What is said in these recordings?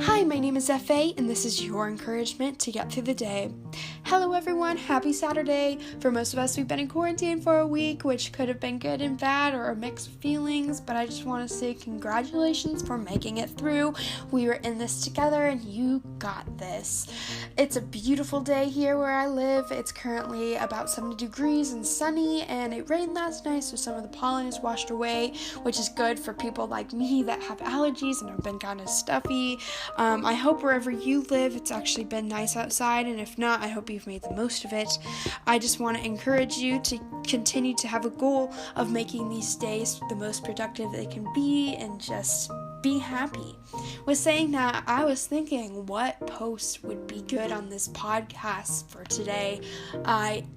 Hi, my name is F.A., and this is your encouragement to get through the day. Hello everyone, happy Saturday. For most of us, we've been in quarantine for a week, which could have been good and bad or a mixed feelings, but I just want to say congratulations for making it through. We were in this together and you got this. It's a beautiful day here where I live. It's currently about 70 degrees and sunny, and it rained last night, so some of the pollen is washed away, which is good for people like me that have allergies and have been kind of stuffy. I hope wherever you live, it's actually been nice outside, and if not, I hope you've made the most of it. I just want to encourage you to continue to have a goal of making these days the most productive they can be, and just be happy. With saying that, I was thinking what post would be good on this podcast for today.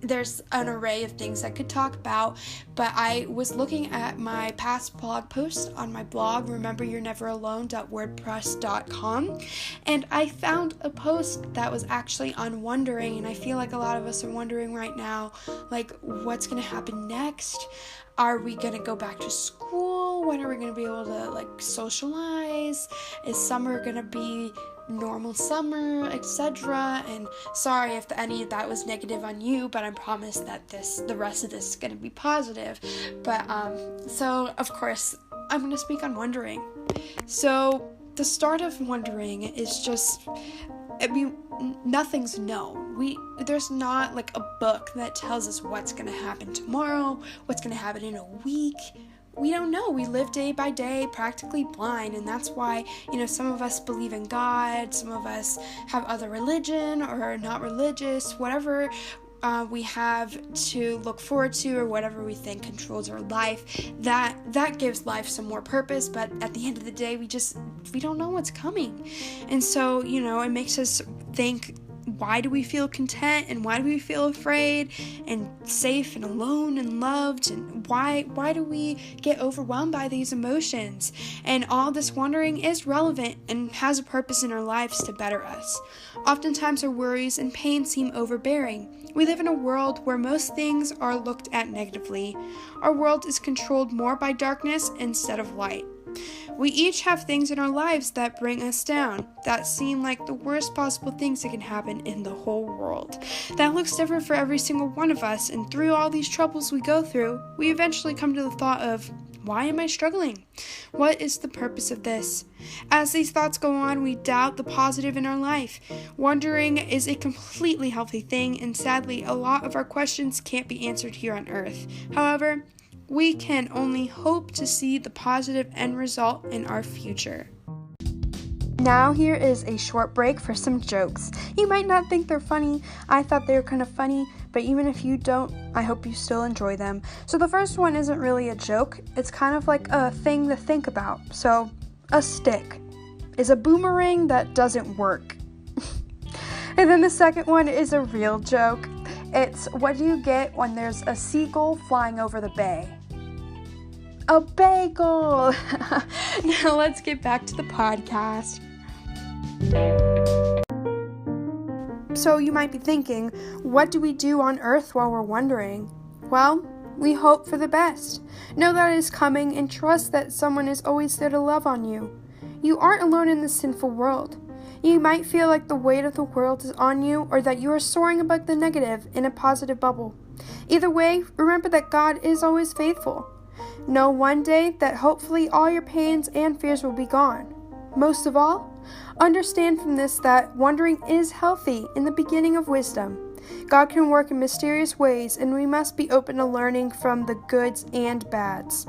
There's an array of things I could talk about, but I was looking at my past blog posts on my blog, rememberyou'reneveralone.wordpress.com, and I found a post that was actually on wondering, and I feel like a lot of us are wondering right now, like, what's going to happen next? Are we going to go back to school? When are we going to be able to, socialize? Is summer going to be normal summer, etc.? And sorry if any of that was negative on you, but I promise that the rest of this is going to be positive. But, so, of course, I'm going to speak on wondering. So, the start of wondering is just, nothing's known. There's not like a book that tells us what's going to happen tomorrow, what's going to happen in a week. We don't know. We live day by day, practically blind, and that's why, some of us believe in God, some of us have other religion or are not religious, whatever we have to look forward to, or whatever we think controls our life, that gives life some more purpose. But at the end of the day, we don't know what's coming. And so, it makes us think, why do we feel content, and why do we feel afraid and safe and alone and loved, and why do we get overwhelmed by these emotions? And all this wondering is relevant and has a purpose in our lives to better us. Oftentimes our worries and pain seem overbearing. We live in a world where most things are looked at negatively. Our world is controlled more by darkness instead of light. We each have things in our lives that bring us down, that seem like the worst possible things that can happen in the whole world. That looks different for every single one of us, and through all these troubles we go through, we eventually come to the thought of, why am I struggling? What is the purpose of this? As these thoughts go on, we doubt the positive in our life. Wondering is a completely healthy thing, and sadly, a lot of our questions can't be answered here on Earth. However, we can only hope to see the positive end result in our future. Now here is a short break for some jokes. You might not think they're funny. I thought they were kind of funny, but even if you don't, I hope you still enjoy them. So the first one isn't really a joke. It's kind of like a thing to think about. So, a stick is a boomerang that doesn't work. And then the second one is a real joke. It's, what do you get when there's a seagull flying over the bay? A bagel! Now let's get back to the podcast. So you might be thinking, what do we do on Earth while we're wondering? Well, we hope for the best. Know that it is coming, and trust that someone is always there to love on you. You aren't alone in this sinful world. You might feel like the weight of the world is on you, or that you are soaring above the negative in a positive bubble. Either way, remember that God is always faithful. Know one day that hopefully all your pains and fears will be gone. Most of all, understand from this that wondering is healthy in the beginning of wisdom. God can work in mysterious ways, and we must be open to learning from the goods and bads.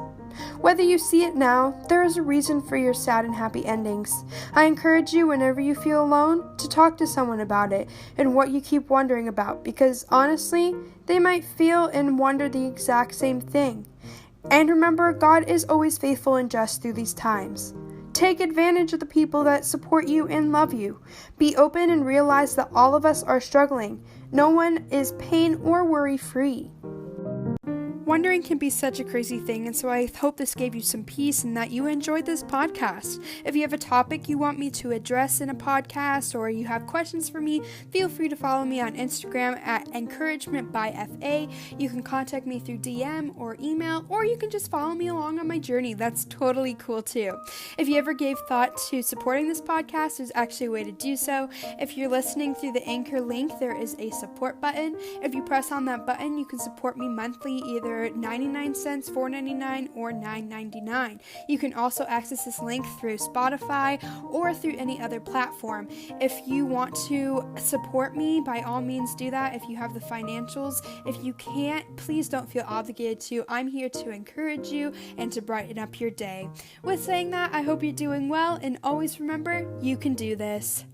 Whether you see it now, there is a reason for your sad and happy endings. I encourage you, whenever you feel alone, to talk to someone about it and what you keep wondering about, because honestly, they might feel and wonder the exact same thing. And remember, God is always faithful and just through these times. Take advantage of the people that support you and love you. Be open and realize that all of us are struggling. No one is pain or worry free. Wondering can be such a crazy thing, and so I hope this gave you some peace and that you enjoyed this podcast. If you have a topic you want me to address in a podcast or you have questions for me, feel free to follow me on Instagram at encouragementbyfa. You can contact me through DM or email, or you can just follow me along on my journey. That's totally cool too. If you ever gave thought to supporting this podcast, there's actually a way to do so. If you're listening through the Anchor link, there is a support button. If you press on that button, you can support me monthly, either 99 cents, $4.99, or $9.99. You can also access this link through Spotify or through any other platform. If you want to support me, by all means do that if you have the financials. If you can't, please don't feel obligated to. I'm here to encourage you and to brighten up your day. With saying that, I hope you're doing well, and always remember, you can do this.